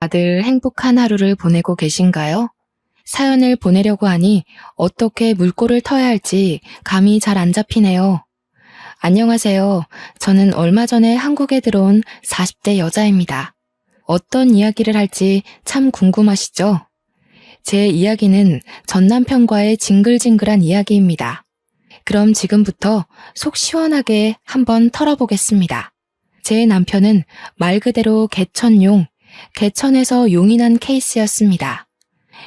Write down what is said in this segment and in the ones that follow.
다들 행복한 하루를 보내고 계신가요? 사연을 보내려고 하니 어떻게 물꼬를 터야 할지 감이 잘 안 잡히네요. 안녕하세요. 저는 얼마 전에 한국에 들어온 40대 여자입니다. 어떤 이야기를 할지 참 궁금하시죠? 제 이야기는 전 남편과의 징글징글한 이야기입니다. 그럼 지금부터 속 시원하게 한번 털어보겠습니다. 제 남편은 말 그대로 개천용, 개천에서 용이 난 케이스였습니다.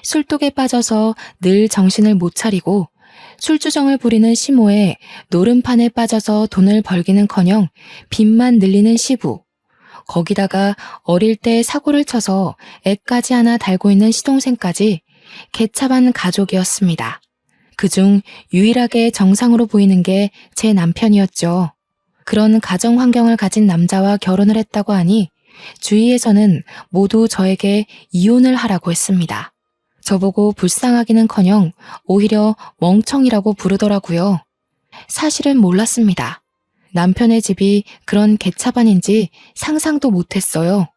술독에 빠져서 늘 정신을 못 차리고 술주정을 부리는 시모에 노름판에 빠져서 돈을 벌기는커녕 빚만 늘리는 시부, 거기다가 어릴 때 사고를 쳐서 애까지 하나 달고 있는 시동생까지 개차반 가족이었습니다. 그중 유일하게 정상으로 보이는 게 제 남편이었죠. 그런 가정 환경을 가진 남자와 결혼을 했다고 하니 주위에서는 모두 저에게 이혼을 하라고 했습니다. 저보고 불쌍하기는커녕 오히려 멍청이라고 부르더라고요. 사실은 몰랐습니다. 남편의 집이 그런 개차반인지 상상도 못했어요.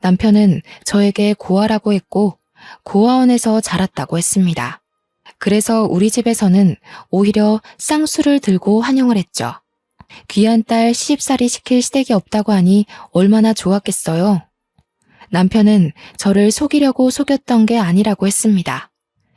남편은 저에게 고아라고 했고 고아원에서 자랐다고 했습니다. 그래서 우리 집에서는 오히려 쌍수를 들고 환영을 했죠. 귀한 딸 시집살이 시킬 시댁이 없다고 하니 얼마나 좋았겠어요. 남편은 저를 속이려고 속였던 게 아니라고 했습니다.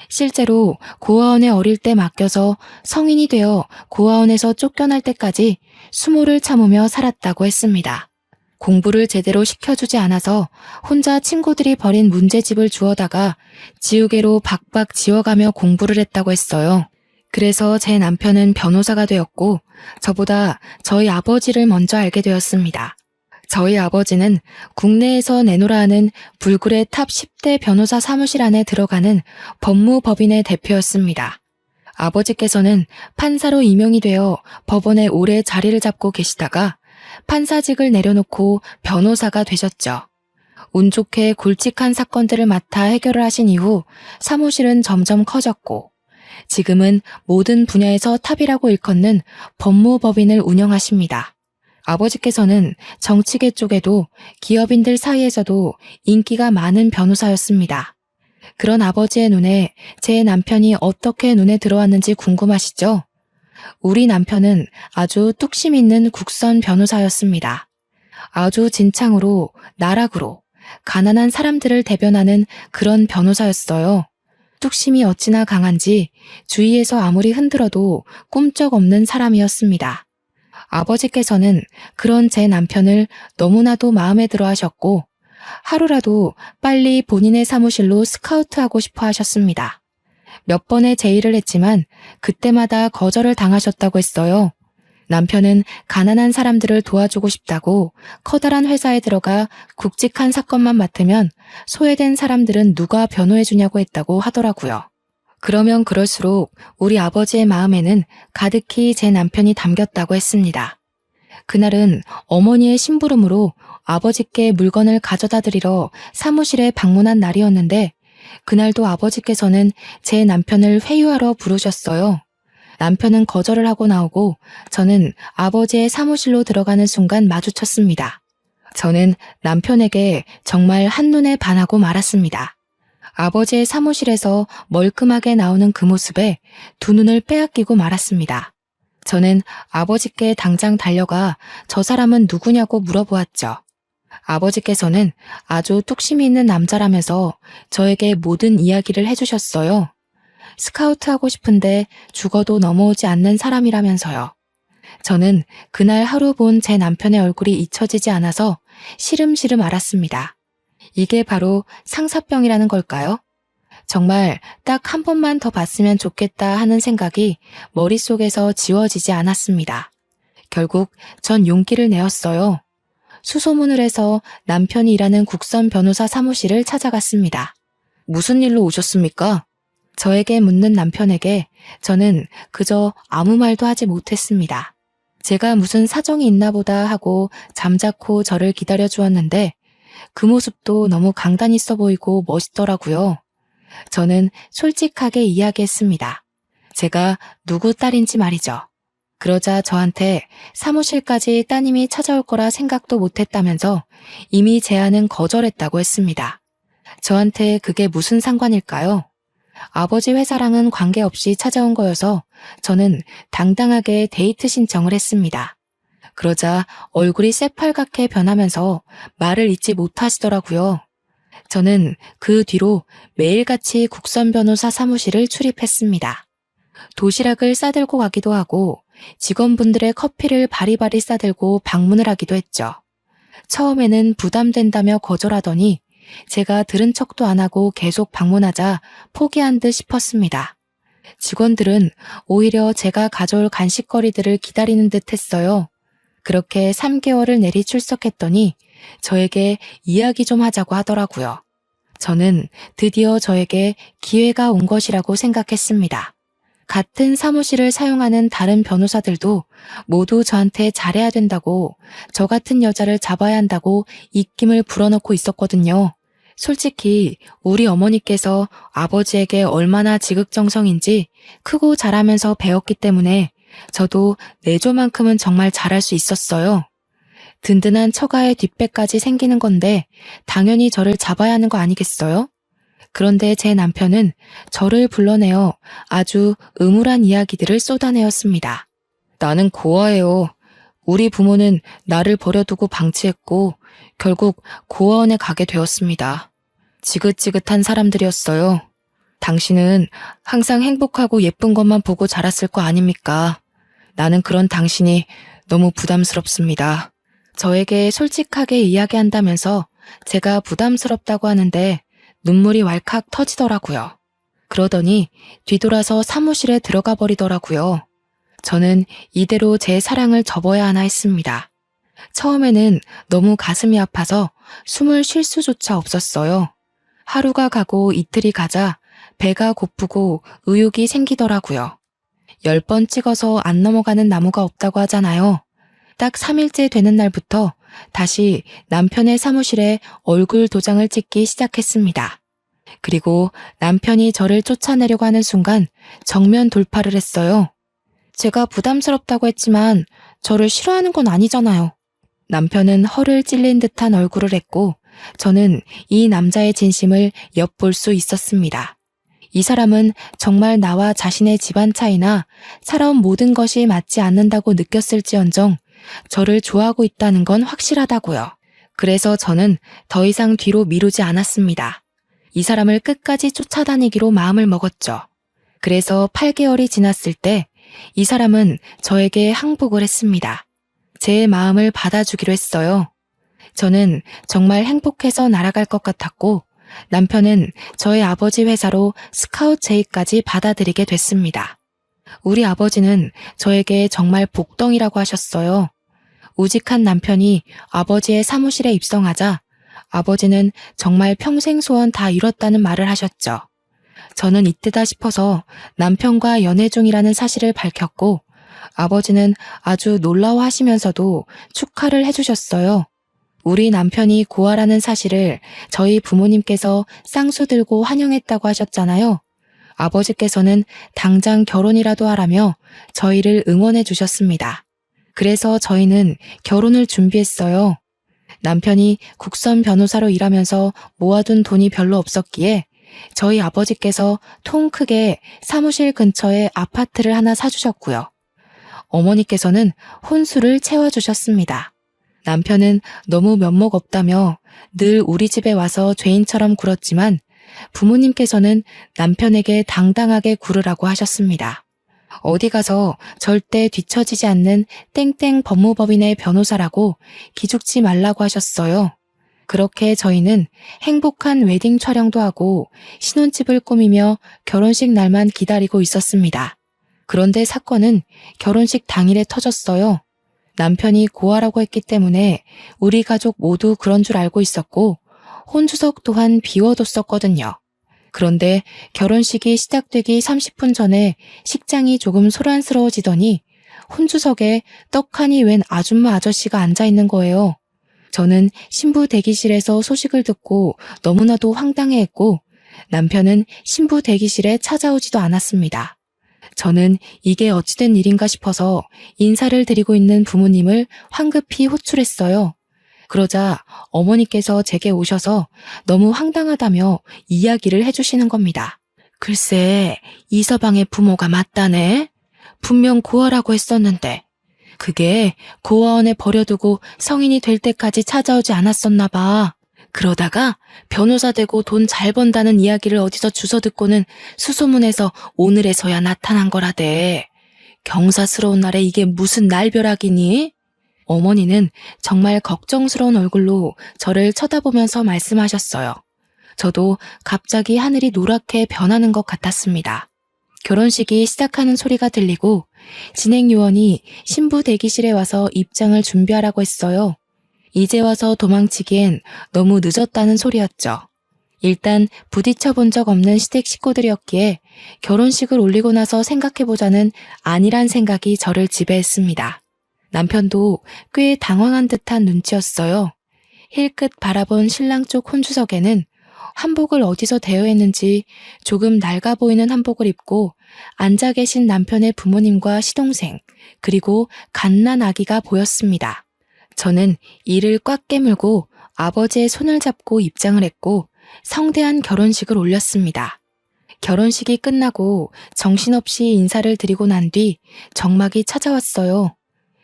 실제로 고아원에 어릴 때 맡겨서 성인이 되어 고아원에서 쫓겨날 때까지 수모를 참으며 살았다고 했습니다. 공부를 제대로 시켜주지 않아서 혼자 친구들이 버린 문제집을 주워다가 지우개로 박박 지워가며 공부를 했다고 했어요. 그래서 제 남편은 변호사가 되었고 저보다 저희 아버지를 먼저 알게 되었습니다. 저희 아버지는 국내에서 내노라 하는 불굴의 탑 10대 변호사 사무실 안에 들어가는 법무법인의 대표였습니다. 아버지께서는 판사로 임용이 되어 법원에 오래 자리를 잡고 계시다가 판사직을 내려놓고 변호사가 되셨죠. 운 좋게 굵직한 사건들을 맡아 해결을 하신 이후 사무실은 점점 커졌고 지금은 모든 분야에서 탑이라고 일컫는 법무법인을 운영하십니다. 아버지께서는 정치계 쪽에도 기업인들 사이에서도 인기가 많은 변호사였습니다. 그런 아버지의 눈에 제 남편이 어떻게 눈에 들어왔는지 궁금하시죠? 우리 남편은 아주 뚝심 있는 국선 변호사였습니다. 아주 진창으로 나락으로 가난한 사람들을 대변하는 그런 변호사였어요. 뚝심이 어찌나 강한지 주위에서 아무리 흔들어도 꼼짝없는 사람이었습니다. 아버지께서는 그런 제 남편을 너무나도 마음에 들어 하셨고 하루라도 빨리 본인의 사무실로 스카우트하고 싶어 하셨습니다. 몇 번의 제의를 했지만 그때마다 거절을 당하셨다고 했어요. 남편은 가난한 사람들을 도와주고 싶다고 커다란 회사에 들어가 굵직한 사건만 맡으면 소외된 사람들은 누가 변호해주냐고 했다고 하더라고요. 그러면 그럴수록 우리 아버지의 마음에는 가득히 제 남편이 담겼다고 했습니다. 그날은 어머니의 심부름으로 아버지께 물건을 가져다 드리러 사무실에 방문한 날이었는데 그날도 아버지께서는 제 남편을 회유하러 부르셨어요. 남편은 거절을 하고 나오고 저는 아버지의 사무실로 들어가는 순간 마주쳤습니다. 저는 남편에게 정말 한눈에 반하고 말았습니다. 아버지의 사무실에서 멀끔하게 나오는 그 모습에 두 눈을 빼앗기고 말았습니다. 저는 아버지께 당장 달려가 저 사람은 누구냐고 물어보았죠. 아버지께서는 아주 뚝심이 있는 남자라면서 저에게 모든 이야기를 해주셨어요. 스카우트하고 싶은데 죽어도 넘어오지 않는 사람이라면서요. 저는 그날 하루 본 제 남편의 얼굴이 잊혀지지 않아서 시름시름 앓았습니다. 이게 바로 상사병이라는 걸까요? 정말 딱 한 번만 더 봤으면 좋겠다 하는 생각이 머릿속에서 지워지지 않았습니다. 결국 전 용기를 내었어요. 수소문을 해서 남편이 일하는 국선 변호사 사무실을 찾아갔습니다. 무슨 일로 오셨습니까? 저에게 묻는 남편에게 저는 그저 아무 말도 하지 못했습니다. 제가 무슨 사정이 있나 보다 하고 잠자코 저를 기다려 주었는데 그 모습도 너무 강단 있어 보이고 멋있더라고요. 저는 솔직하게 이야기했습니다. 제가 누구 딸인지 말이죠. 그러자 저한테 사무실까지 따님이 찾아올 거라 생각도 못했다면서 이미 제안은 거절했다고 했습니다. 저한테 그게 무슨 상관일까요? 아버지 회사랑은 관계없이 찾아온 거여서 저는 당당하게 데이트 신청을 했습니다. 그러자 얼굴이 새빨갛게 변하면서 말을 잇지 못하시더라고요. 저는 그 뒤로 매일같이 국선 변호사 사무실을 출입했습니다. 도시락을 싸들고 가기도 하고 직원분들의 커피를 바리바리 싸들고 방문을 하기도 했죠. 처음에는 부담된다며 거절하더니 제가 들은 척도 안 하고 계속 방문하자 포기한 듯 싶었습니다. 직원들은 오히려 제가 가져올 간식거리들을 기다리는 듯 했어요. 그렇게 3개월을 내리 출석했더니 저에게 이야기 좀 하자고 하더라고요. 저는 드디어 저에게 기회가 온 것이라고 생각했습니다. 같은 사무실을 사용하는 다른 변호사들도 모두 저한테 잘해야 된다고, 저 같은 여자를 잡아야 한다고 입김을 불어넣고 있었거든요. 솔직히 우리 어머니께서 아버지에게 얼마나 지극정성인지 크고 잘하면서 배웠기 때문에 저도 내조만큼은 정말 잘할 수 있었어요. 든든한 처가의 뒷배까지 생기는 건데 당연히 저를 잡아야 하는 거 아니겠어요? 그런데 제 남편은 저를 불러내어 아주 음울한 이야기들을 쏟아내었습니다. 나는 고아예요. 우리 부모는 나를 버려두고 방치했고 결국 고아원에 가게 되었습니다. 지긋지긋한 사람들이었어요. 당신은 항상 행복하고 예쁜 것만 보고 자랐을 거 아닙니까? 나는 그런 당신이 너무 부담스럽습니다. 저에게 솔직하게 이야기한다면서 제가 부담스럽다고 하는데 눈물이 왈칵 터지더라고요. 그러더니 뒤돌아서 사무실에 들어가 버리더라고요. 저는 이대로 제 사랑을 접어야 하나 했습니다. 처음에는 너무 가슴이 아파서 숨을 쉴 수조차 없었어요. 하루가 가고 이틀이 가자 배가 고프고 의욕이 생기더라고요. 10번 찍어서 안 넘어가는 나무가 없다고 하잖아요. 딱 3일째 되는 날부터 다시 남편의 사무실에 얼굴 도장을 찍기 시작했습니다. 그리고 남편이 저를 쫓아내려고 하는 순간 정면 돌파를 했어요. 제가 부담스럽다고 했지만 저를 싫어하는 건 아니잖아요. 남편은 허를 찔린 듯한 얼굴을 했고 저는 이 남자의 진심을 엿볼 수 있었습니다. 이 사람은 정말 나와 자신의 집안 차이나 살아온 모든 것이 맞지 않는다고 느꼈을지언정 저를 좋아하고 있다는 건 확실하다고요. 그래서 저는 더 이상 뒤로 미루지 않았습니다. 이 사람을 끝까지 쫓아다니기로 마음을 먹었죠. 그래서 8개월이 지났을 때 이 사람은 저에게 항복을 했습니다. 제 마음을 받아주기로 했어요. 저는 정말 행복해서 날아갈 것 같았고 남편은 저의 아버지 회사로 스카웃 제의까지 받아들이게 됐습니다. 우리 아버지는 저에게 정말 복덩이라고 하셨어요. 우직한 남편이 아버지의 사무실에 입성하자 아버지는 정말 평생 소원 다 이뤘다는 말을 하셨죠. 저는 이때다 싶어서 남편과 연애 중이라는 사실을 밝혔고 아버지는 아주 놀라워하시면서도 축하를 해주셨어요. 우리 남편이 고아라는 사실을 저희 부모님께서 쌍수 들고 환영했다고 하셨잖아요. 아버지께서는 당장 결혼이라도 하라며 저희를 응원해 주셨습니다. 그래서 저희는 결혼을 준비했어요. 남편이 국선 변호사로 일하면서 모아둔 돈이 별로 없었기에 저희 아버지께서 통 크게 사무실 근처에 아파트를 하나 사주셨고요. 어머니께서는 혼수를 채워주셨습니다. 남편은 너무 면목 없다며 늘 우리 집에 와서 죄인처럼 굴었지만 부모님께서는 남편에게 당당하게 굴으라고 하셨습니다. 어디 가서 절대 뒤처지지 않는 땡땡 법무법인의 변호사라고 기죽지 말라고 하셨어요. 그렇게 저희는 행복한 웨딩 촬영도 하고 신혼집을 꾸미며 결혼식 날만 기다리고 있었습니다. 그런데 사건은 결혼식 당일에 터졌어요. 남편이 고아라고 했기 때문에 우리 가족 모두 그런 줄 알고 있었고 혼주석 또한 비워뒀었거든요. 그런데 결혼식이 시작되기 30분 전에 식장이 조금 소란스러워지더니 혼주석에 떡하니 웬 아줌마 아저씨가 앉아있는 거예요. 저는 신부 대기실에서 소식을 듣고 너무나도 황당해했고 남편은 신부 대기실에 찾아오지도 않았습니다. 저는 이게 어찌된 일인가 싶어서 인사를 드리고 있는 부모님을 황급히 호출했어요. 그러자 어머니께서 제게 오셔서 너무 황당하다며 이야기를 해주시는 겁니다. 글쎄, 이서방의 부모가 맞다네. 분명 고아라고 했었는데 그게 고아원에 버려두고 성인이 될 때까지 찾아오지 않았었나 봐. 그러다가 변호사 되고 돈 잘 번다는 이야기를 어디서 주워 듣고는 수소문해서 오늘에서야 나타난 거라대. 경사스러운 날에 이게 무슨 날벼락이니? 어머니는 정말 걱정스러운 얼굴로 저를 쳐다보면서 말씀하셨어요. 저도 갑자기 하늘이 노랗게 변하는 것 같았습니다. 결혼식이 시작하는 소리가 들리고 진행 요원이 신부 대기실에 와서 입장을 준비하라고 했어요. 이제 와서 도망치기엔 너무 늦었다는 소리였죠. 일단 부딪혀 본 적 없는 시댁 식구들이었기에 결혼식을 올리고 나서 생각해보자는 안일한 생각이 저를 지배했습니다. 남편도 꽤 당황한 듯한 눈치였어요. 힐끗 바라본 신랑 쪽 혼주석에는 한복을 어디서 대여했는지 조금 낡아 보이는 한복을 입고 앉아 계신 남편의 부모님과 시동생, 그리고 갓난 아기가 보였습니다. 저는 이를 꽉 깨물고 아버지의 손을 잡고 입장을 했고 성대한 결혼식을 올렸습니다. 결혼식이 끝나고 정신없이 인사를 드리고 난 뒤 정막이 찾아왔어요.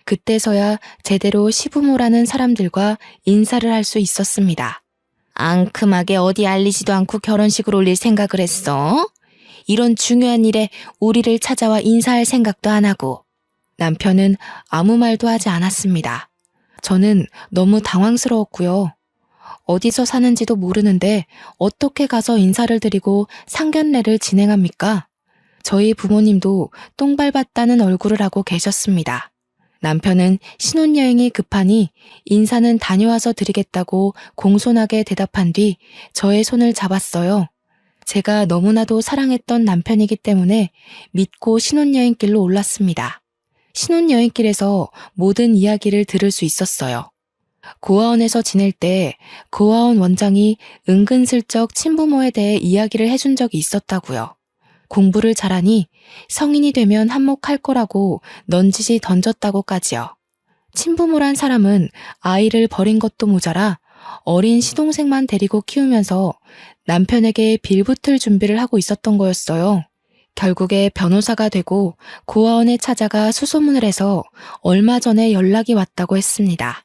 그때서야 제대로 시부모라는 사람들과 인사를 할 수 있었습니다. 앙큼하게 어디 알리지도 않고 결혼식을 올릴 생각을 했어? 이런 중요한 일에 우리를 찾아와 인사할 생각도 안 하고. 남편은 아무 말도 하지 않았습니다. 저는 너무 당황스러웠고요. 어디서 사는지도 모르는데 어떻게 가서 인사를 드리고 상견례를 진행합니까? 저희 부모님도 똥 밟았다는 얼굴을 하고 계셨습니다. 남편은 신혼여행이 급하니 인사는 다녀와서 드리겠다고 공손하게 대답한 뒤 저의 손을 잡았어요. 제가 너무나도 사랑했던 남편이기 때문에 믿고 신혼여행길로 올랐습니다. 신혼여행길에서 모든 이야기를 들을 수 있었어요. 고아원에서 지낼 때 고아원 원장이 은근슬쩍 친부모에 대해 이야기를 해준 적이 있었다고요. 공부를 잘하니 성인이 되면 한몫할 거라고 넌지시 던졌다고까지요. 친부모란 사람은 아이를 버린 것도 모자라 어린 시동생만 데리고 키우면서 남편에게 빌붙을 준비를 하고 있었던 거였어요. 결국에 변호사가 되고 고아원에 찾아가 수소문을 해서 얼마 전에 연락이 왔다고 했습니다.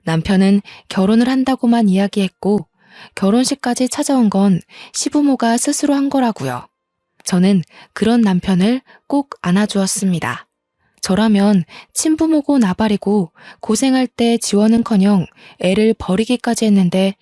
남편은 결혼을 한다고만 이야기했고 결혼식까지 찾아온 건 시부모가 스스로 한 거라고요. 저는 그런 남편을 꼭 안아주었습니다. 저라면 친부모고 나발이고 고생할 때 지원은커녕 애를 버리기까지 했는데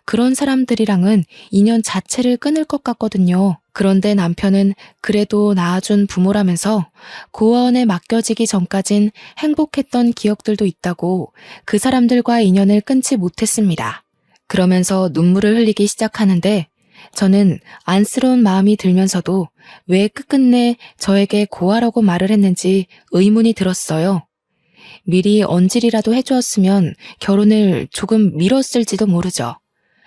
그런 사람들이랑은 인연 자체를 끊을 것 같거든요. 그런데 남편은 그래도 낳아준 부모라면서 고아원에 맡겨지기 전까진 행복했던 기억들도 있다고 그 사람들과 인연을 끊지 못했습니다. 그러면서 눈물을 흘리기 시작하는데 저는 안쓰러운 마음이 들면서도 왜 끝끝내 저에게 고아라고 말을 했는지 의문이 들었어요. 미리 언질이라도 해주었으면 결혼을 조금 미뤘을지도 모르죠.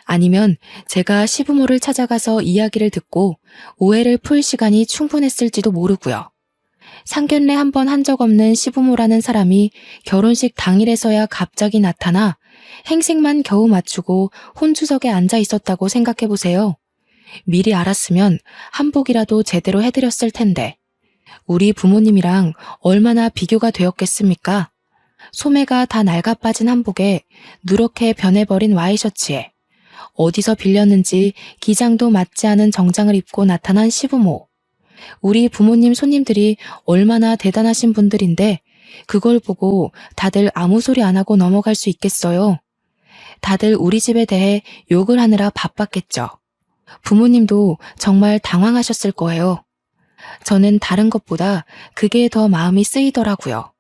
아니면 제가 시부모를 찾아가서 이야기를 듣고 오해를 풀 시간이 충분했을지도 모르고요. 상견례 한 번 한 적 없는 시부모라는 사람이 결혼식 당일에서야 갑자기 나타나 행색만 겨우 맞추고 혼주석에 앉아 있었다고 생각해보세요. 미리 알았으면 한복이라도 제대로 해드렸을 텐데 우리 부모님이랑 얼마나 비교가 되었겠습니까? 소매가 다 낡아 빠진 한복에 누렇게 변해버린 와이셔츠에 어디서 빌렸는지 기장도 맞지 않은 정장을 입고 나타난 시부모. 우리 부모님 손님들이 얼마나 대단하신 분들인데 그걸 보고 다들 아무 소리 안 하고 넘어갈 수 있겠어요. 다들 우리 집에 대해 욕을 하느라 바빴겠죠. 부모님도 정말 당황하셨을 거예요. 저는 다른 것보다 그게 더 마음이 쓰이더라고요.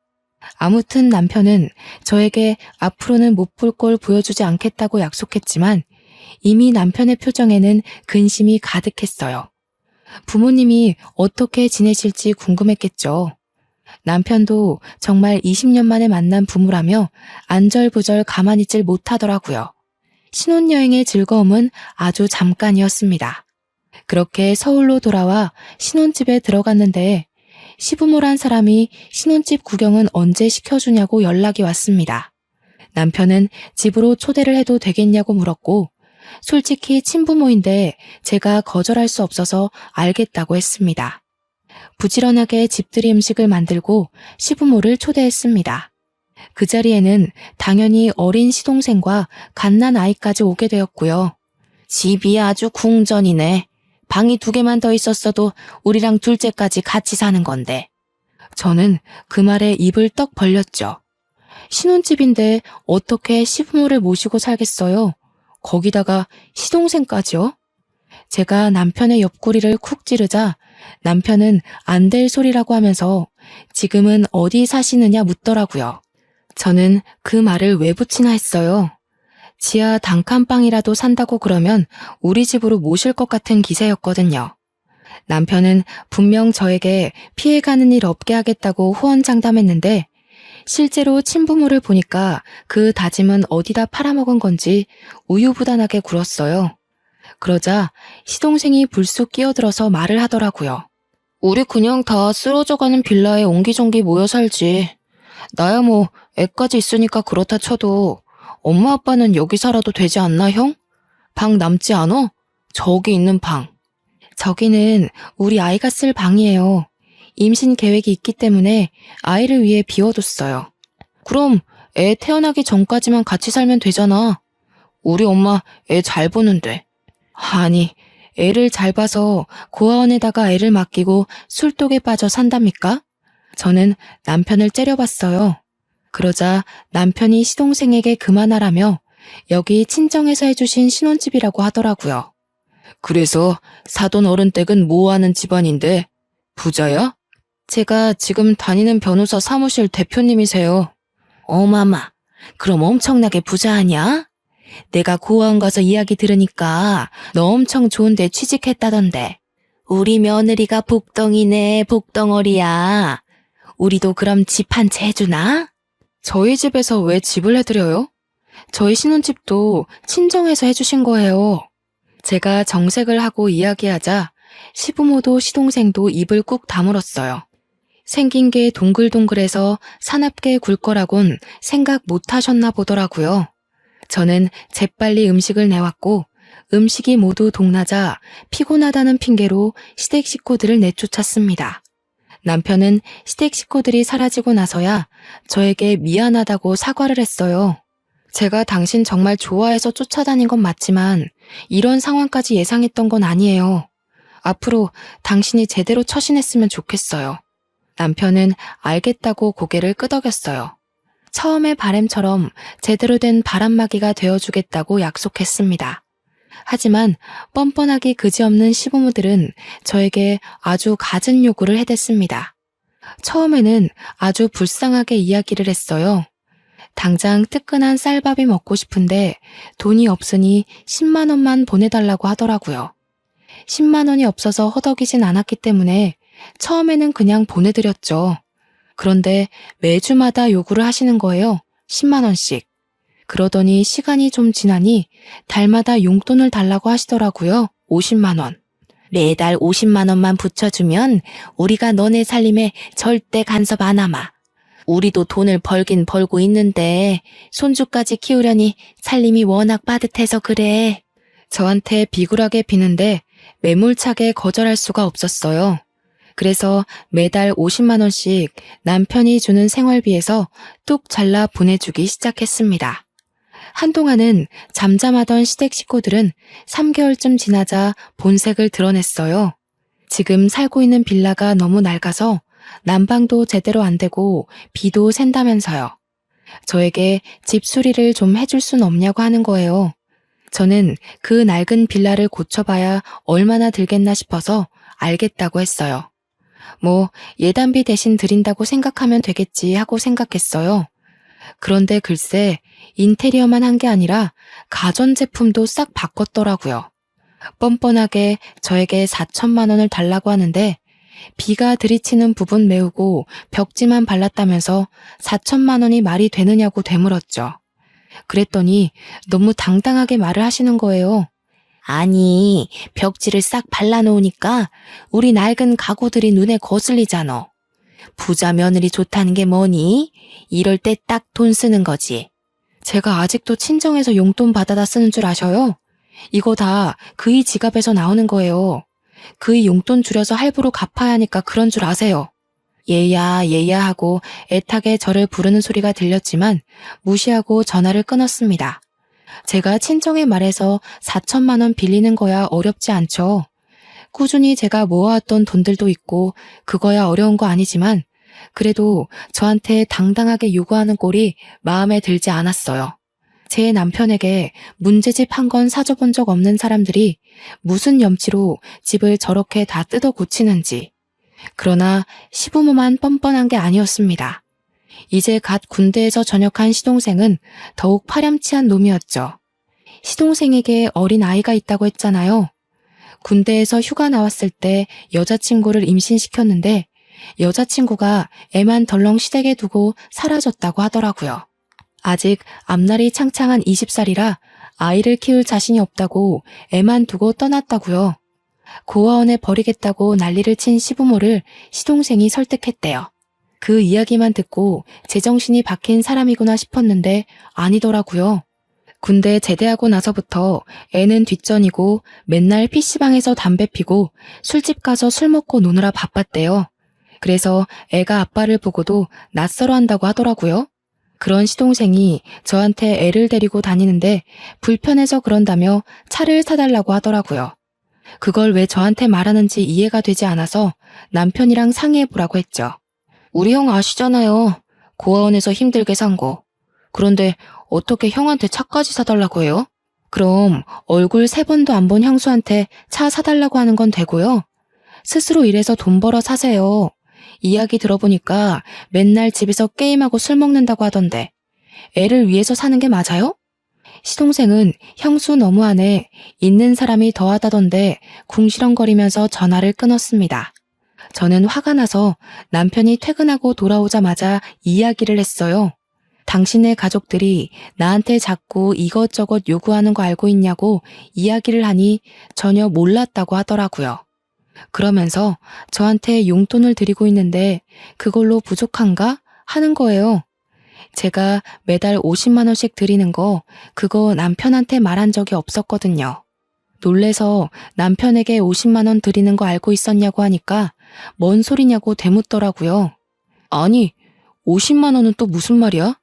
아무튼 남편은 저에게 앞으로는 못 볼 걸 보여주지 않겠다고 약속했지만 이미 남편의 표정에는 근심이 가득했어요. 부모님이 어떻게 지내실지 궁금했겠죠. 남편도 정말 20년 만에 만난 부부라며 안절부절 가만히 있질 못하더라고요. 신혼여행의 즐거움은 아주 잠깐이었습니다. 그렇게 서울로 돌아와 신혼집에 들어갔는데 시부모란 사람이 신혼집 구경은 언제 시켜주냐고 연락이 왔습니다. 남편은 집으로 초대를 해도 되겠냐고 물었고, 솔직히 친부모인데 제가 거절할 수 없어서 알겠다고 했습니다. 부지런하게 집들이 음식을 만들고 시부모를 초대했습니다. 그 자리에는 당연히 어린 시동생과 갓난 아이까지 오게 되었고요. 집이 아주 궁전이네. 방이 2개만 더 있었어도 우리랑 둘째까지 같이 사는 건데. 저는 그 말에 입을 떡 벌렸죠. 신혼집인데 어떻게 시부모를 모시고 살겠어요? 거기다가 시동생까지요? 제가 남편의 옆구리를 쿡 찌르자 남편은 안 될 소리라고 하면서 지금은 어디 사시느냐 묻더라고요. 저는 그 말을 왜 붙이나 했어요. 지하 단칸방이라도 산다고 그러면 우리 집으로 모실 것 같은 기세였거든요. 남편은 분명 저에게 피해가는 일 없게 하겠다고 호언장담했는데 실제로 친부모를 보니까 그 다짐은 어디다 팔아먹은 건지 우유부단하게 굴었어요. 그러자 시동생이 불쑥 끼어들어서 말을 하더라고요. 우리 그냥 다 쓰러져가는 빌라에 옹기종기 모여 살지. 나야 뭐 애까지 있으니까 그렇다 쳐도 엄마 아빠는 여기 살아도 되지 않나 형? 방 남지 않어? 저기 있는 방. 저기는 우리 아이가 쓸 방이에요. 임신 계획이 있기 때문에 아이를 위해 비워뒀어요. 그럼 애 태어나기 전까지만 같이 살면 되잖아. 우리 엄마 애 잘 보는데. 아니, 애를 잘 봐서 고아원에다가 애를 맡기고 술독에 빠져 산답니까? 저는 남편을 째려봤어요. 그러자 남편이 시동생에게 그만하라며 여기 친정에서 해주신 신혼집이라고 하더라고요. 그래서 사돈 어른 댁은 뭐하는 집안인데 부자야? 제가 지금 다니는 변호사 사무실 대표님이세요. 어마마, 그럼 엄청나게 부자 아냐? 내가 고아원 가서 이야기 들으니까 너 엄청 좋은데 취직했다던데. 우리 며느리가 복덩이네, 복덩어리야. 우리도 그럼 집 한 채 해주나? 저희 집에서 왜 집을 해드려요? 저희 신혼집도 친정에서 해주신 거예요. 제가 정색을 하고 이야기하자 시부모도 시동생도 입을 꾹 다물었어요. 생긴 게 동글동글해서 사납게 굴 거라곤 생각 못 하셨나 보더라고요. 저는 재빨리 음식을 내왔고 음식이 모두 동나자 피곤하다는 핑계로 시댁 식구들을 내쫓았습니다. 남편은 시댁 식구들이 사라지고 나서야 저에게 미안하다고 사과를 했어요. 제가 당신 정말 좋아해서 쫓아다닌 건 맞지만 이런 상황까지 예상했던 건 아니에요. 앞으로 당신이 제대로 처신했으면 좋겠어요. 남편은 알겠다고 고개를 끄덕였어요. 처음의 바램처럼 제대로 된 바람막이가 되어주겠다고 약속했습니다. 하지만 뻔뻔하기 그지없는 시부모들은 저에게 아주 갖은 요구를 해댔습니다. 처음에는 아주 불쌍하게 이야기를 했어요. 당장 뜨끈한 쌀밥이 먹고 싶은데 돈이 없으니 10만 원만 보내달라고 하더라고요. 10만 원이 없어서 허덕이진 않았기 때문에 처음에는 그냥 보내드렸죠. 그런데 매주마다 요구를 하시는 거예요. 10만 원씩. 그러더니 시간이 좀 지나니 달마다 용돈을 달라고 하시더라고요. 50만 원. 매달 50만 원만 붙여주면 우리가 너네 살림에 절대 간섭 안 하마. 우리도 돈을 벌긴 벌고 있는데 손주까지 키우려니 살림이 워낙 빠듯해서 그래. 저한테 비굴하게 비는데 매몰차게 거절할 수가 없었어요. 그래서 매달 50만 원씩 남편이 주는 생활비에서 뚝 잘라 보내주기 시작했습니다. 한동안은 잠잠하던 시댁 식구들은 3개월쯤 지나자 본색을 드러냈어요. 지금 살고 있는 빌라가 너무 낡아서 난방도 제대로 안 되고 비도 샌다면서요. 저에게 집 수리를 좀 해줄 순 없냐고 하는 거예요. 저는 그 낡은 빌라를 고쳐봐야 얼마나 들겠나 싶어서 알겠다고 했어요. 뭐 예단비 대신 드린다고 생각하면 되겠지 하고 생각했어요. 그런데 글쎄 인테리어만 한 게 아니라 가전제품도 싹 바꿨더라고요. 뻔뻔하게 저에게 4천만 원을 달라고 하는데 비가 들이치는 부분 메우고 벽지만 발랐다면서 4천만 원이 말이 되느냐고 되물었죠. 그랬더니 너무 당당하게 말을 하시는 거예요. 아니, 벽지를 싹 발라놓으니까 우리 낡은 가구들이 눈에 거슬리잖아. 부자 며느리 좋다는 게 뭐니? 이럴 때 딱 돈 쓰는 거지. 제가 아직도 친정에서 용돈 받아다 쓰는 줄 아셔요? 이거 다 그이 지갑에서 나오는 거예요. 그이 용돈 줄여서 할부로 갚아야 하니까 그런 줄 아세요. 얘야, 얘야 하고 애타게 저를 부르는 소리가 들렸지만 무시하고 전화를 끊었습니다. 제가 친정에 말해서 4천만 원 빌리는 거야 어렵지 않죠. 꾸준히 제가 모아왔던 돈들도 있고 그거야 어려운 거 아니지만 그래도 저한테 당당하게 요구하는 꼴이 마음에 들지 않았어요. 제 남편에게 문제집 한 건 사줘본 적 없는 사람들이 무슨 염치로 집을 저렇게 다 뜯어 고치는지. 그러나 시부모만 뻔뻔한 게 아니었습니다. 이제 갓 군대에서 전역한 시동생은 더욱 파렴치한 놈이었죠. 시동생에게 어린 아이가 있다고 했잖아요. 군대에서 휴가 나왔을 때 여자친구를 임신시켰는데 여자친구가 애만 덜렁 시댁에 두고 사라졌다고 하더라고요. 아직 앞날이 창창한 20살이라 아이를 키울 자신이 없다고 애만 두고 떠났다고요. 고아원에 버리겠다고 난리를 친 시부모를 시동생이 설득했대요. 그 이야기만 듣고 제정신이 박힌 사람이구나 싶었는데 아니더라고요. 군대 제대하고 나서부터 애는 뒷전이고 맨날 PC방에서 담배 피고 술집 가서 술 먹고 노느라 바빴대요. 그래서 애가 아빠를 보고도 낯설어 한다고 하더라고요. 그런 시동생이 저한테 애를 데리고 다니는데 불편해서 그런다며 차를 사달라고 하더라고요. 그걸 왜 저한테 말하는지 이해가 되지 않아서 남편이랑 상의해보라고 했죠. 우리 형 아시잖아요. 고아원에서 힘들게 산 거. 그런데 어떻게 형한테 차까지 사달라고 해요? 그럼 얼굴 3번도 안 본 형수한테 차 사달라고 하는 건 되고요. 스스로 일해서 돈 벌어 사세요. 이야기 들어보니까 맨날 집에서 게임하고 술 먹는다고 하던데 애를 위해서 사는 게 맞아요? 시동생은 형수 너무하네, 있는 사람이 더하다던데 궁시렁거리면서 전화를 끊었습니다. 저는 화가 나서 남편이 퇴근하고 돌아오자마자 이야기를 했어요. 당신의 가족들이 나한테 자꾸 이것저것 요구하는 거 알고 있냐고 이야기를 하니 전혀 몰랐다고 하더라고요. 그러면서 저한테 용돈을 드리고 있는데 그걸로 부족한가? 하는 거예요. 제가 매달 50만 원씩 드리는 거 그거 남편한테 말한 적이 없었거든요. 놀래서 남편에게 50만 원 드리는 거 알고 있었냐고 하니까 뭔 소리냐고 되묻더라고요. 아니, 50만 원은 또 무슨 말이야?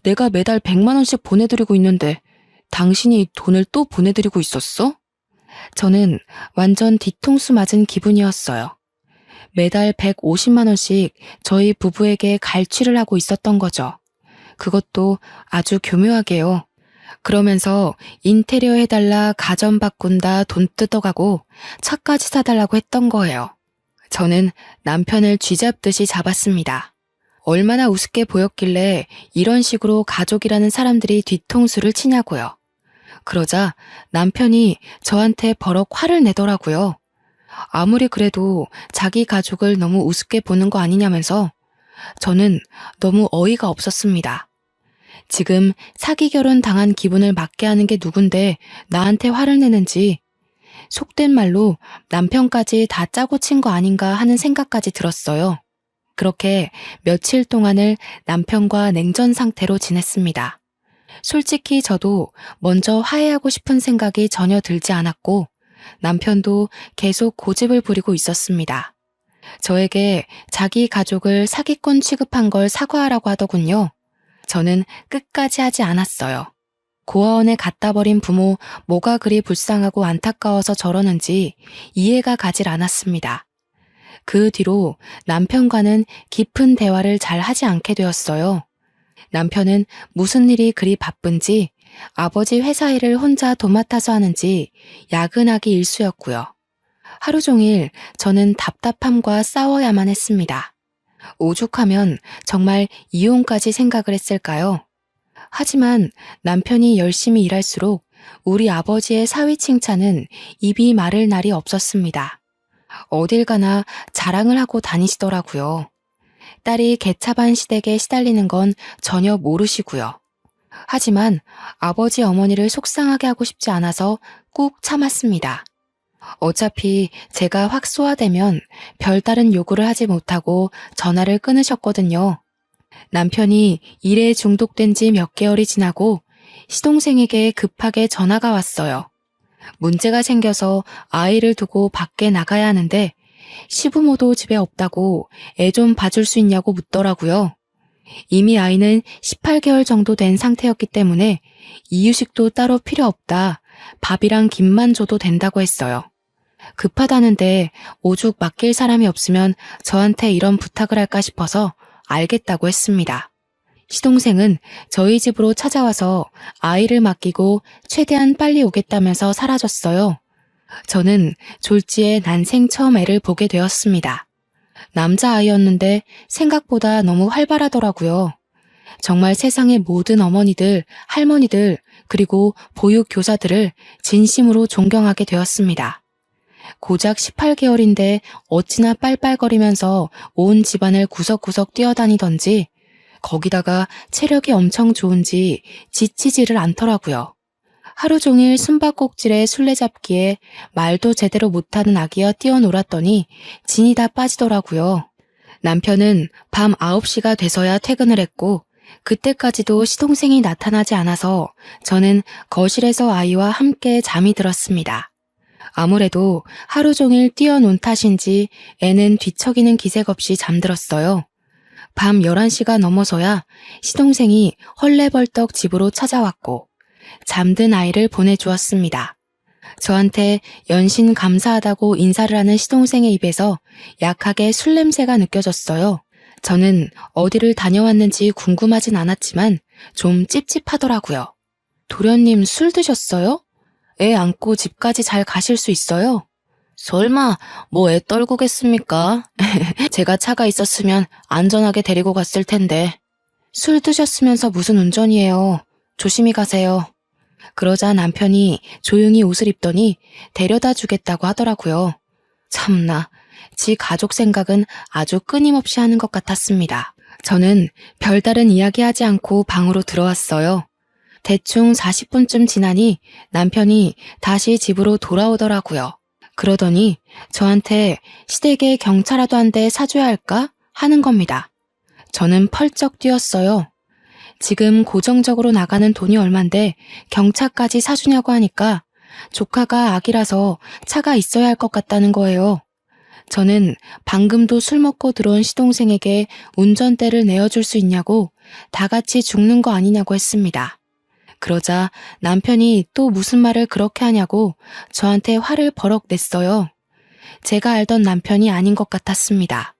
내가 매달 100만 원씩 보내드리고 있는데 당신이 돈을 또 보내드리고 있었어? 저는 완전 뒤통수 맞은 기분이었어요. 매달 150만 원씩 저희 부부에게 갈취를 하고 있었던 거죠. 그것도 아주 교묘하게요. 그러면서 인테리어 해달라, 가전 바꾼다, 돈 뜯어가고 차까지 사달라고 했던 거예요. 저는 남편을 쥐잡듯이 잡았습니다. 얼마나 우습게 보였길래 이런 식으로 가족이라는 사람들이 뒤통수를 치냐고요. 그러자 남편이 저한테 버럭 화를 내더라고요. 아무리 그래도 자기 가족을 너무 우습게 보는 거 아니냐면서 저는 너무 어이가 없었습니다. 지금 사기 결혼 당한 기분을 맞게 하는 게 누군데 나한테 화를 내는지 속된 말로 남편까지 다 짜고 친 거 아닌가 하는 생각까지 들었어요. 그렇게 며칠 동안을 남편과 냉전 상태로 지냈습니다. 솔직히 저도 먼저 화해하고 싶은 생각이 전혀 들지 않았고 남편도 계속 고집을 부리고 있었습니다. 저에게 자기 가족을 사기꾼 취급한 걸 사과하라고 하더군요. 저는 끝까지 하지 않았어요. 고아원에 갖다 버린 부모 뭐가 그리 불쌍하고 안타까워서 저러는지 이해가 가질 않았습니다. 그 뒤로 남편과는 깊은 대화를 잘 하지 않게 되었어요. 남편은 무슨 일이 그리 바쁜지 아버지 회사 일을 혼자 도맡아서 하는지 야근하기 일쑤였고요. 하루 종일 저는 답답함과 싸워야만 했습니다. 오죽하면 정말 이혼까지 생각을 했을까요? 하지만 남편이 열심히 일할수록 우리 아버지의 사위 칭찬은 입이 마를 날이 없었습니다. 어딜 가나 자랑을 하고 다니시더라고요. 딸이 개차반 시댁에 시달리는 건 전혀 모르시고요. 하지만 아버지 어머니를 속상하게 하고 싶지 않아서 꾹 참았습니다. 어차피 제가 확 쏘아대면 별다른 요구를 하지 못하고 전화를 끊으셨거든요. 남편이 일에 중독된 지 몇 개월이 지나고 시동생에게 급하게 전화가 왔어요. 문제가 생겨서 아이를 두고 밖에 나가야 하는데 시부모도 집에 없다고 애 좀 봐줄 수 있냐고 묻더라고요. 이미 아이는 18개월 정도 된 상태였기 때문에 이유식도 따로 필요 없다. 밥이랑 김만 줘도 된다고 했어요. 급하다는데 오죽 맡길 사람이 없으면 저한테 이런 부탁을 할까 싶어서 알겠다고 했습니다. 시동생은 저희 집으로 찾아와서 아이를 맡기고 최대한 빨리 오겠다면서 사라졌어요. 저는 졸지에 난생 처음 애를 보게 되었습니다. 남자아이였는데 생각보다 너무 활발하더라고요. 정말 세상의 모든 어머니들, 할머니들, 그리고 보육교사들을 진심으로 존경하게 되었습니다. 고작 18개월인데 어찌나 빨빨거리면서 온 집안을 구석구석 뛰어다니던지 거기다가 체력이 엄청 좋은지 지치지를 않더라고요. 하루 종일 숨바꼭질에 술래잡기에 말도 제대로 못하는 아기와 뛰어놀았더니 진이 다 빠지더라고요. 남편은 밤 9시가 돼서야 퇴근을 했고 그때까지도 시동생이 나타나지 않아서 저는 거실에서 아이와 함께 잠이 들었습니다. 아무래도 하루 종일 뛰어논 탓인지 애는 뒤척이는 기색 없이 잠들었어요. 밤 11시가 넘어서야 시동생이 헐레벌떡 집으로 찾아왔고 잠든 아이를 보내주었습니다. 저한테 연신 감사하다고 인사를 하는 시동생의 입에서 약하게 술 냄새가 느껴졌어요. 저는 어디를 다녀왔는지 궁금하진 않았지만 좀 찝찝하더라고요. 도련님 술 드셨어요? 애 안고 집까지 잘 가실 수 있어요? 설마 뭐 애 떨구겠습니까? 제가 차가 있었으면 안전하게 데리고 갔을 텐데. 술 드셨으면서 무슨 운전이에요. 조심히 가세요. 그러자 남편이 조용히 옷을 입더니 데려다 주겠다고 하더라고요. 참나, 지 가족 생각은 아주 끊임없이 하는 것 같았습니다. 저는 별다른 이야기하지 않고 방으로 들어왔어요. 대충 40분쯤 지나니 남편이 다시 집으로 돌아오더라고요. 그러더니 저한테 시댁에 경차라도 한 대 사줘야 할까 하는 겁니다. 저는 펄쩍 뛰었어요. 지금 고정적으로 나가는 돈이 얼만데 경차까지 사주냐고 하니까 조카가 아기라서 차가 있어야 할 것 같다는 거예요. 저는 방금도 술 먹고 들어온 시동생에게 운전대를 내어줄 수 있냐고 다 같이 죽는 거 아니냐고 했습니다. 그러자 남편이 또 무슨 말을 그렇게 하냐고 저한테 화를 버럭 냈어요. 제가 알던 남편이 아닌 것 같았습니다.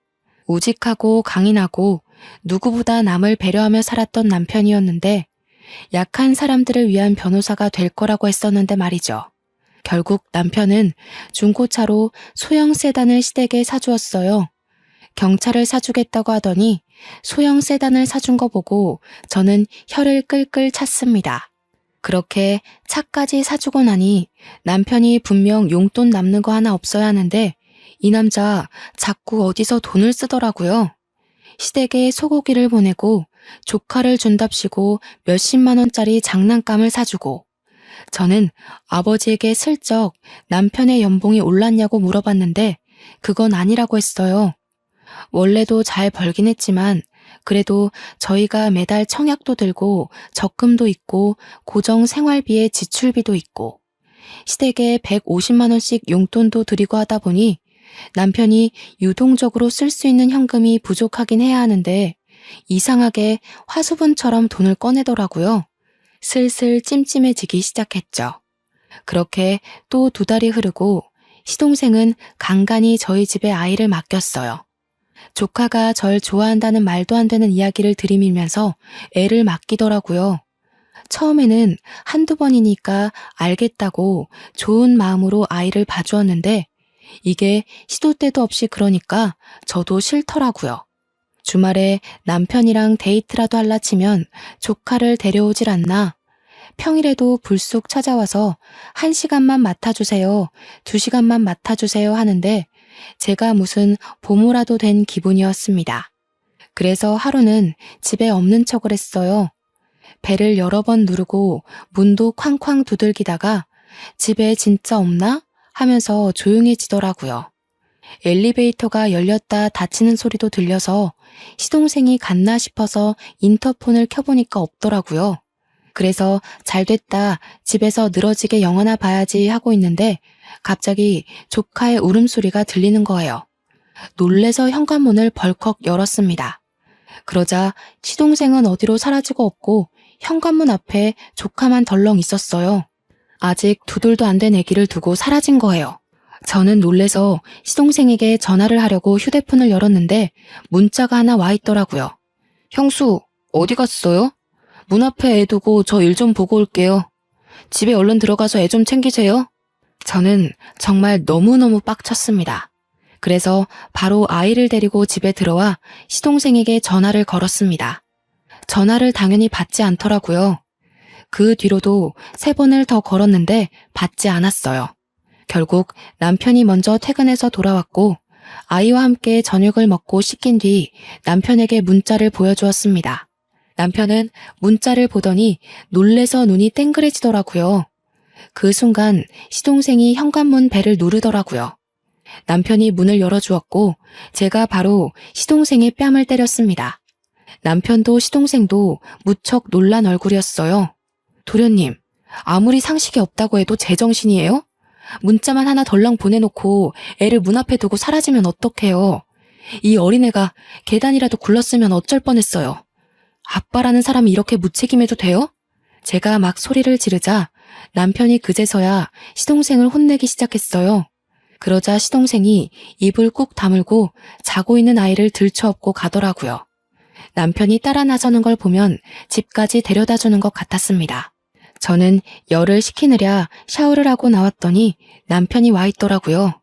우직하고 강인하고 누구보다 남을 배려하며 살았던 남편이었는데 약한 사람들을 위한 변호사가 될 거라고 했었는데 말이죠. 결국 남편은 중고차로 소형 세단을 시댁에 사주었어요. 경차를 사주겠다고 하더니 소형 세단을 사준 거 보고 저는 혀를 끌끌 찼습니다. 그렇게 차까지 사주고 나니 남편이 분명 용돈 남는 거 하나 없어야 하는데 이 남자 자꾸 어디서 돈을 쓰더라고요. 시댁에 소고기를 보내고 조카를 준답시고 몇십만 원짜리 장난감을 사주고 저는 아버지에게 슬쩍 남편의 연봉이 올랐냐고 물어봤는데 그건 아니라고 했어요. 원래도 잘 벌긴 했지만 그래도 저희가 매달 청약도 들고 적금도 있고 고정 생활비에 지출비도 있고 시댁에 150만 원씩 용돈도 드리고 하다 보니 남편이 유동적으로 쓸 수 있는 현금이 부족하긴 해야 하는데 이상하게 화수분처럼 돈을 꺼내더라고요. 슬슬 찜찜해지기 시작했죠. 그렇게 또 2달이 흐르고 시동생은 간간히 저희 집에 아이를 맡겼어요. 조카가 절 좋아한다는 말도 안 되는 이야기를 들이밀면서 애를 맡기더라고요. 처음에는 한두 번이니까 알겠다고 좋은 마음으로 아이를 봐주었는데 이게 시도 때도 없이 그러니까 저도 싫더라고요. 주말에 남편이랑 데이트라도 할라 치면 조카를 데려오질 않나. 평일에도 불쑥 찾아와서 1시간만 맡아주세요, 2시간만 맡아주세요 하는데 제가 무슨 보모라도 된 기분이었습니다. 그래서 하루는 집에 없는 척을 했어요. 배를 여러 번 누르고 문도 쾅쾅 두들기다가 집에 진짜 없나? 하면서 조용해지더라고요. 엘리베이터가 열렸다 닫히는 소리도 들려서 시동생이 갔나 싶어서 인터폰을 켜보니까 없더라고요. 그래서 잘됐다, 집에서 늘어지게 영화나 봐야지 하고 있는데 갑자기 조카의 울음소리가 들리는 거예요. 놀래서 현관문을 벌컥 열었습니다. 그러자 시동생은 어디로 사라지고 없고 현관문 앞에 조카만 덜렁 있었어요. 아직 2돌도 안 된 아기를 두고 사라진 거예요. 저는 놀래서 시동생에게 전화를 하려고 휴대폰을 열었는데 문자가 하나 와 있더라고요. 형수, 어디 갔어요? 문 앞에 애 두고 저 일 좀 보고 올게요. 집에 얼른 들어가서 애 좀 챙기세요. 저는 정말 너무너무 빡쳤습니다. 그래서 바로 아이를 데리고 집에 들어와 시동생에게 전화를 걸었습니다. 전화를 당연히 받지 않더라고요. 그 뒤로도 3번을 더 걸었는데 받지 않았어요. 결국 남편이 먼저 퇴근해서 돌아왔고 아이와 함께 저녁을 먹고 씻긴 뒤 남편에게 문자를 보여주었습니다. 남편은 문자를 보더니 놀래서 눈이 땡그레지더라고요. 그 순간 시동생이 현관문 벨을 누르더라고요. 남편이 문을 열어주었고 제가 바로 시동생의 뺨을 때렸습니다. 남편도 시동생도 무척 놀란 얼굴이었어요. 도련님, 아무리 상식이 없다고 해도 제정신이에요? 문자만 하나 덜렁 보내놓고 애를 문 앞에 두고 사라지면 어떡해요? 이 어린애가 계단이라도 굴렀으면 어쩔 뻔했어요. 아빠라는 사람이 이렇게 무책임해도 돼요? 제가 막 소리를 지르자 남편이 그제서야 시동생을 혼내기 시작했어요. 그러자 시동생이 입을 꾹 다물고 자고 있는 아이를 들쳐업고 가더라고요. 남편이 따라 나서는 걸 보면 집까지 데려다 주는 것 같았습니다. 저는 열을 식히느라 샤워를 하고 나왔더니 남편이 와 있더라고요.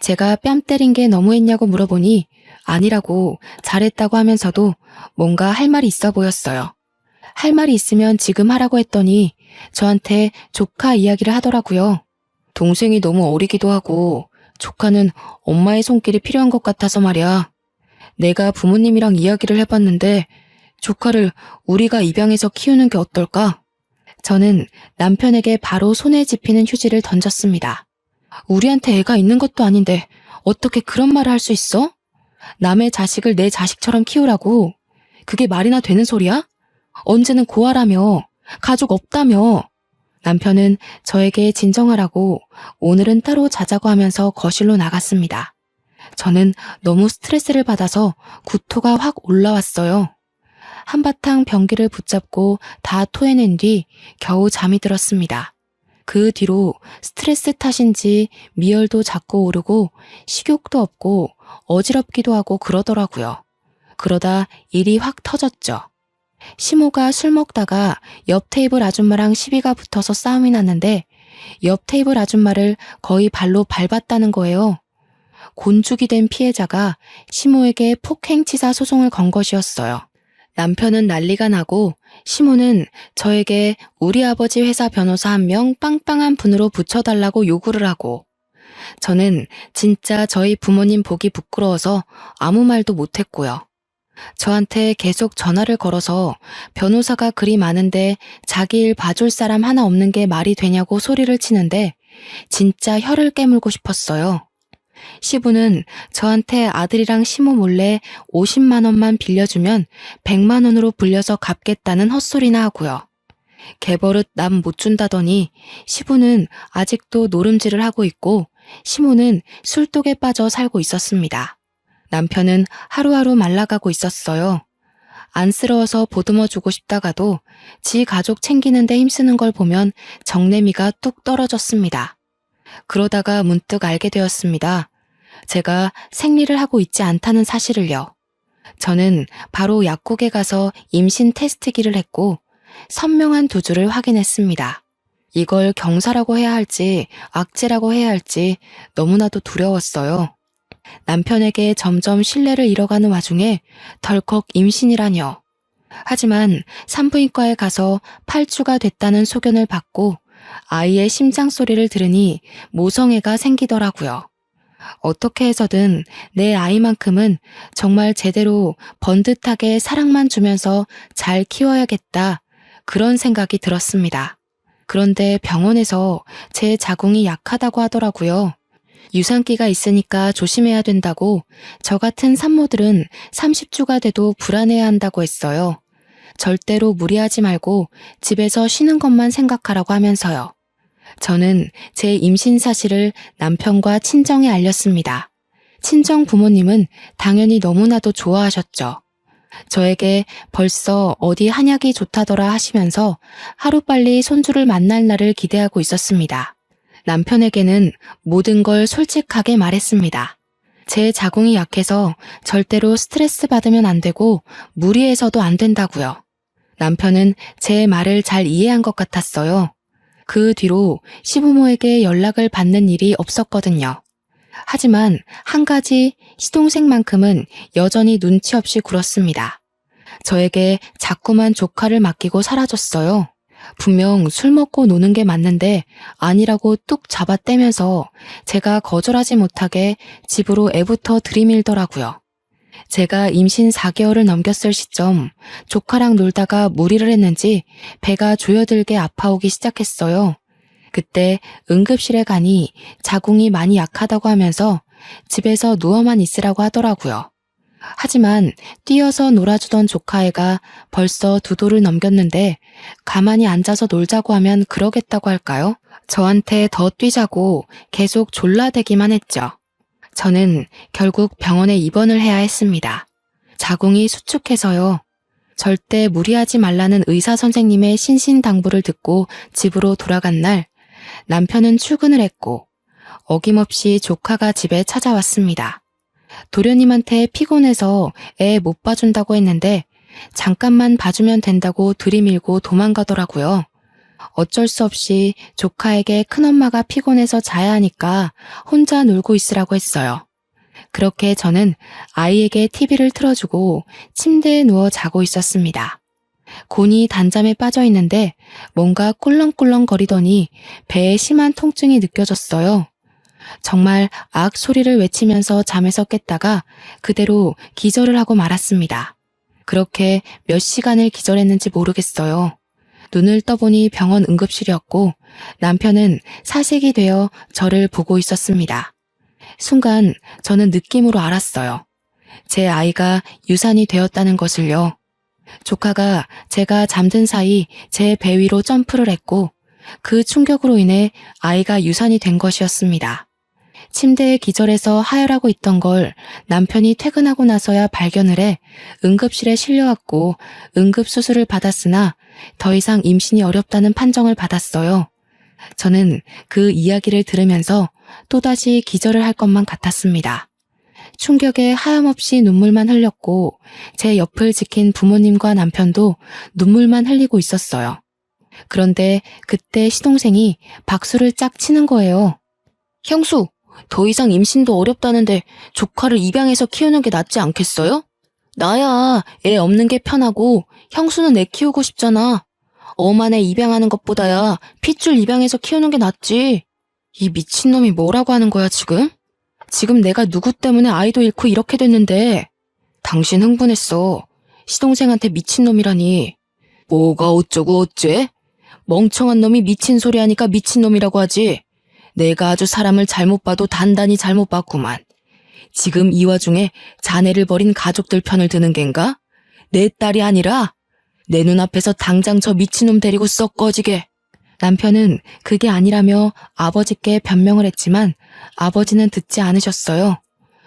제가 뺨 때린 게 너무했냐고 물어보니 아니라고 잘했다고 하면서도 뭔가 할 말이 있어 보였어요. 할 말이 있으면 지금 하라고 했더니 저한테 조카 이야기를 하더라고요. 동생이 너무 어리기도 하고 조카는 엄마의 손길이 필요한 것 같아서 말이야. 내가 부모님이랑 이야기를 해봤는데 조카를 우리가 입양해서 키우는 게 어떨까? 저는 남편에게 바로 손에 집히는 휴지를 던졌습니다. 우리한테 애가 있는 것도 아닌데 어떻게 그런 말을 할 수 있어? 남의 자식을 내 자식처럼 키우라고. 그게 말이나 되는 소리야? 언제는 고아라며, 가족 없다며. 남편은 저에게 진정하라고 오늘은 따로 자자고 하면서 거실로 나갔습니다. 저는 너무 스트레스를 받아서 구토가 확 올라왔어요. 한바탕 변기를 붙잡고 다 토해낸 뒤 겨우 잠이 들었습니다. 그 뒤로 스트레스 탓인지 미열도 자꾸 오르고 식욕도 없고 어지럽기도 하고 그러더라고요. 그러다 일이 확 터졌죠. 시모가 술 먹다가 옆 테이블 아줌마랑 시비가 붙어서 싸움이 났는데 옆 테이블 아줌마를 거의 발로 밟았다는 거예요. 곤죽이 된 피해자가 시모에게 폭행치사 소송을 건 것이었어요. 남편은 난리가 나고 시모는 저에게 우리 아버지 회사 변호사 1명 빵빵한 분으로 붙여달라고 요구를 하고 저는 진짜 저희 부모님 보기 부끄러워서 아무 말도 못했고요. 저한테 계속 전화를 걸어서 변호사가 그리 많은데 자기 일 봐줄 사람 하나 없는 게 말이 되냐고 소리를 치는데 진짜 혀를 깨물고 싶었어요. 시부는 저한테 아들이랑 시모 몰래 50만 원만 빌려주면 100만 원으로 불려서 갚겠다는 헛소리나 하고요. 개버릇 남 못 준다더니 시부는 아직도 노름질을 하고 있고 시모는 술독에 빠져 살고 있었습니다. 남편은 하루하루 말라가고 있었어요. 안쓰러워서 보듬어주고 싶다가도 지 가족 챙기는데 힘쓰는 걸 보면 정내미가 뚝 떨어졌습니다. 그러다가 문득 알게 되었습니다. 제가 생리를 하고 있지 않다는 사실을요. 저는 바로 약국에 가서 임신 테스트기를 했고 선명한 2주를 확인했습니다. 이걸 경사라고 해야 할지 악재라고 해야 할지 너무나도 두려웠어요. 남편에게 점점 신뢰를 잃어가는 와중에 덜컥 임신이라뇨. 하지만 산부인과에 가서 8주가 됐다는 소견을 받고 아이의 심장 소리를 들으니 모성애가 생기더라고요. 어떻게 해서든 내 아이만큼은 정말 제대로 번듯하게 사랑만 주면서 잘 키워야겠다. 그런 생각이 들었습니다. 그런데 병원에서 제 자궁이 약하다고 하더라고요. 유산기가 있으니까 조심해야 된다고 저 같은 산모들은 30주가 돼도 불안해야 한다고 했어요. 절대로 무리하지 말고 집에서 쉬는 것만 생각하라고 하면서요. 저는 제 임신 사실을 남편과 친정에 알렸습니다. 친정 부모님은 당연히 너무나도 좋아하셨죠. 저에게 벌써 어디 한약이 좋다더라 하시면서 하루빨리 손주를 만날 날을 기대하고 있었습니다. 남편에게는 모든 걸 솔직하게 말했습니다. 제 자궁이 약해서 절대로 스트레스 받으면 안 되고 무리해서도 안 된다고요. 남편은 제 말을 잘 이해한 것 같았어요. 그 뒤로 시부모에게 연락을 받는 일이 없었거든요. 하지만 한 가지 시동생만큼은 여전히 눈치 없이 굴었습니다. 저에게 자꾸만 조카를 맡기고 사라졌어요. 분명 술 먹고 노는 게 맞는데 아니라고 뚝 잡아떼면서 제가 거절하지 못하게 집으로 애부터 들이밀더라고요. 제가 임신 4개월을 넘겼을 시점 조카랑 놀다가 무리를 했는지 배가 조여들게 아파오기 시작했어요. 그때 응급실에 가니 자궁이 많이 약하다고 하면서 집에서 누워만 있으라고 하더라고요. 하지만 뛰어서 놀아주던 조카애가 벌써 2돌을 넘겼는데 가만히 앉아서 놀자고 하면 그러겠다고 할까요? 저한테 더 뛰자고 계속 졸라대기만 했죠. 저는 결국 병원에 입원을 해야 했습니다. 자궁이 수축해서요. 절대 무리하지 말라는 의사 선생님의 신신당부를 듣고 집으로 돌아간 날 남편은 출근을 했고 어김없이 조카가 집에 찾아왔습니다. 도련님한테 피곤해서 애 못 봐준다고 했는데 잠깐만 봐주면 된다고 들이밀고 도망가더라고요. 어쩔 수 없이 조카에게 큰엄마가 피곤해서 자야 하니까 혼자 놀고 있으라고 했어요. 그렇게 저는 아이에게 TV를 틀어주고 침대에 누워 자고 있었습니다. 곤이 단잠에 빠져 있는데 뭔가 꿀렁꿀렁 거리더니 배에 심한 통증이 느껴졌어요. 정말 악 소리를 외치면서 잠에서 깼다가 그대로 기절을 하고 말았습니다. 그렇게 몇 시간을 기절했는지 모르겠어요. 눈을 떠보니 병원 응급실이었고 남편은 사색이 되어 저를 보고 있었습니다. 순간 저는 느낌으로 알았어요. 제 아이가 유산이 되었다는 것을요. 조카가 제가 잠든 사이 제 배 위로 점프를 했고 그 충격으로 인해 아이가 유산이 된 것이었습니다. 침대에 기절해서 하혈하고 있던 걸 남편이 퇴근하고 나서야 발견을 해 응급실에 실려왔고 응급수술을 받았으나 더 이상 임신이 어렵다는 판정을 받았어요. 저는 그 이야기를 들으면서 또다시 기절을 할 것만 같았습니다. 충격에 하염없이 눈물만 흘렸고 제 옆을 지킨 부모님과 남편도 눈물만 흘리고 있었어요. 그런데 그때 시동생이 박수를 짝 치는 거예요. 형수, 더 이상 임신도 어렵다는데 조카를 입양해서 키우는 게 낫지 않겠어요? 나야 애 없는 게 편하고 형수는 애 키우고 싶잖아. 엄한 애 입양하는 것보다야 핏줄 입양해서 키우는 게 낫지. 이 미친놈이 뭐라고 하는 거야 지금? 지금 내가 누구 때문에 아이도 잃고 이렇게 됐는데. 당신 흥분했어. 시동생한테 미친놈이라니. 뭐가 어쩌고 어째? 멍청한 놈이 미친 소리 하니까 미친놈이라고 하지. 내가 아주 사람을 잘못 봐도 단단히 잘못 봤구만. 지금 이 와중에 자네를 버린 가족들 편을 드는 겐가? 내 딸이 아니라 내 눈앞에서 당장 저 미친놈 데리고 썩 꺼지게. 남편은 그게 아니라며 아버지께 변명을 했지만 아버지는 듣지 않으셨어요.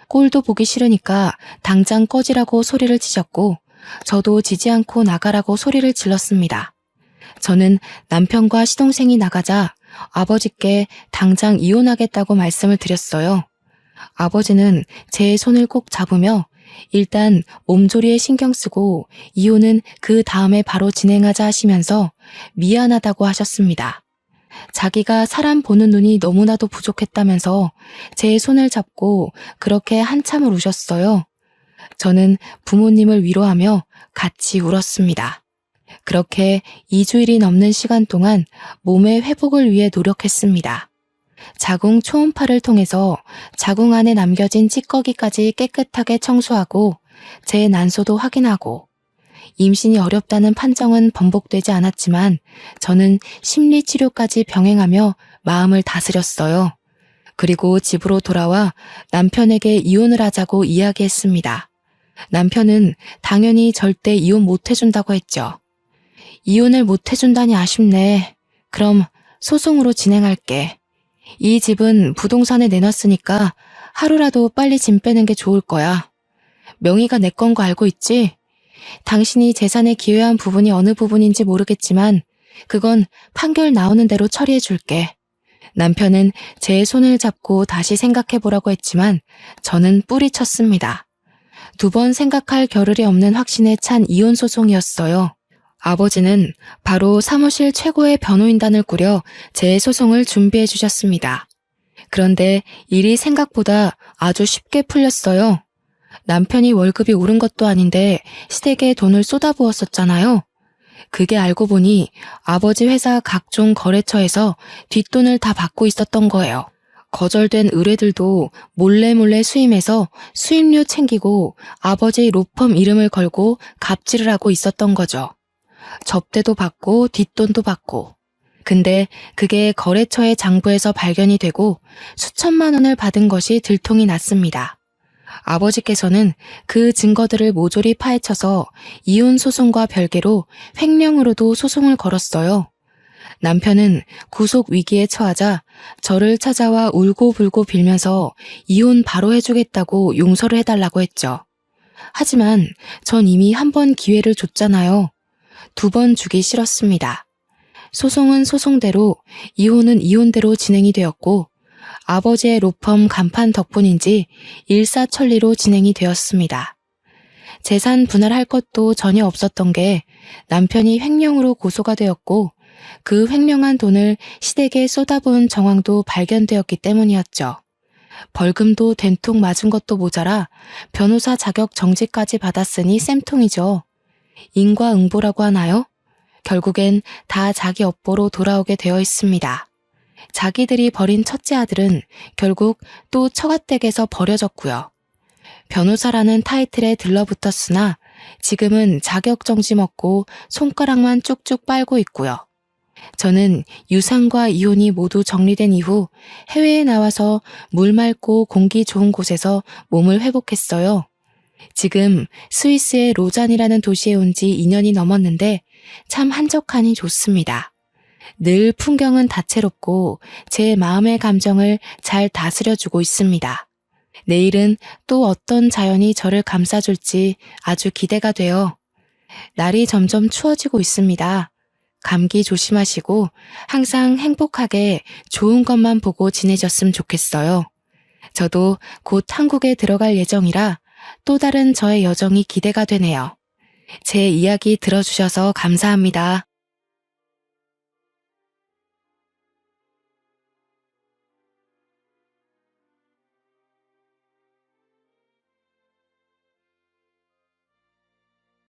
꼴도 보기 싫으니까 당장 꺼지라고 소리를 치셨고 저도 지지 않고 나가라고 소리를 질렀습니다. 저는 남편과 시동생이 나가자 아버지께 당장 이혼하겠다고 말씀을 드렸어요. 아버지는 제 손을 꼭 잡으며 일단 몸조리에 신경 쓰고 이혼은 그 다음에 바로 진행하자 하시면서 미안하다고 하셨습니다. 자기가 사람 보는 눈이 너무나도 부족했다면서 제 손을 잡고 그렇게 한참을 우셨어요. 저는 부모님을 위로하며 같이 울었습니다. 그렇게 2주일이 넘는 시간 동안 몸의 회복을 위해 노력했습니다. 자궁 초음파를 통해서 자궁 안에 남겨진 찌꺼기까지 깨끗하게 청소하고 제 난소도 확인하고 임신이 어렵다는 판정은 번복되지 않았지만 저는 심리치료까지 병행하며 마음을 다스렸어요. 그리고 집으로 돌아와 남편에게 이혼을 하자고 이야기했습니다. 남편은 당연히 절대 이혼 못 해준다고 했죠. 이혼을 못 해준다니 아쉽네. 그럼 소송으로 진행할게. 이 집은 부동산에 내놨으니까 하루라도 빨리 짐 빼는 게 좋을 거야. 명의가 내 건 거 알고 있지? 당신이 재산에 기여한 부분이 어느 부분인지 모르겠지만 그건 판결 나오는 대로 처리해 줄게. 남편은 제 손을 잡고 다시 생각해 보라고 했지만 저는 뿌리쳤습니다. 2번 생각할 겨를이 없는 확신에 찬 이혼 소송이었어요. 아버지는 바로 사무실 최고의 변호인단을 꾸려 제 소송을 준비해 주셨습니다. 그런데 일이 생각보다 아주 쉽게 풀렸어요. 남편이 월급이 오른 것도 아닌데 시댁에 돈을 쏟아부었었잖아요. 그게 알고 보니 아버지 회사 각종 거래처에서 뒷돈을 다 받고 있었던 거예요. 거절된 의뢰들도 몰래 수임해서 수임료 챙기고 아버지 로펌 이름을 걸고 갑질을 하고 있었던 거죠. 접대도 받고 뒷돈도 받고. 근데 그게 거래처의 장부에서 발견이 되고 수천만 원을 받은 것이 들통이 났습니다. 아버지께서는 그 증거들을 모조리 파헤쳐서 이혼 소송과 별개로 횡령으로도 소송을 걸었어요. 남편은 구속 위기에 처하자 저를 찾아와 울고불고 빌면서 이혼 바로 해주겠다고 용서를 해달라고 했죠. 하지만 전 이미 1번 기회를 줬잖아요. 2번 주기 싫었습니다. 소송은 소송대로, 이혼은 이혼대로 진행이 되었고 아버지의 로펌 간판 덕분인지 일사천리로 진행이 되었습니다. 재산 분할할 것도 전혀 없었던 게 남편이 횡령으로 고소가 되었고 그 횡령한 돈을 시댁에 쏟아부은 정황도 발견되었기 때문이었죠. 벌금도 된통 맞은 것도 모자라 변호사 자격 정지까지 받았으니 쌤통이죠. 인과응보라고 하나요? 결국엔 다 자기 업보로 돌아오게 되어 있습니다. 자기들이 버린 첫째 아들은 결국 또 처가댁에서 버려졌고요. 변호사라는 타이틀에 들러붙었으나 지금은 자격정지 먹고 손가락만 쭉쭉 빨고 있고요. 저는 유산과 이혼이 모두 정리된 이후 해외에 나와서 물 맑고 공기 좋은 곳에서 몸을 회복했어요. 지금 스위스의 로잔이라는 도시에 온 지 2년이 넘었는데 참 한적하니 좋습니다. 늘 풍경은 다채롭고 제 마음의 감정을 잘 다스려주고 있습니다. 내일은 또 어떤 자연이 저를 감싸줄지 아주 기대가 돼요. 날이 점점 추워지고 있습니다. 감기 조심하시고 항상 행복하게 좋은 것만 보고 지내셨으면 좋겠어요. 저도 곧 한국에 들어갈 예정이라 또 다른 저의 여정이 기대가 되네요. 제 이야기 들어주셔서 감사합니다.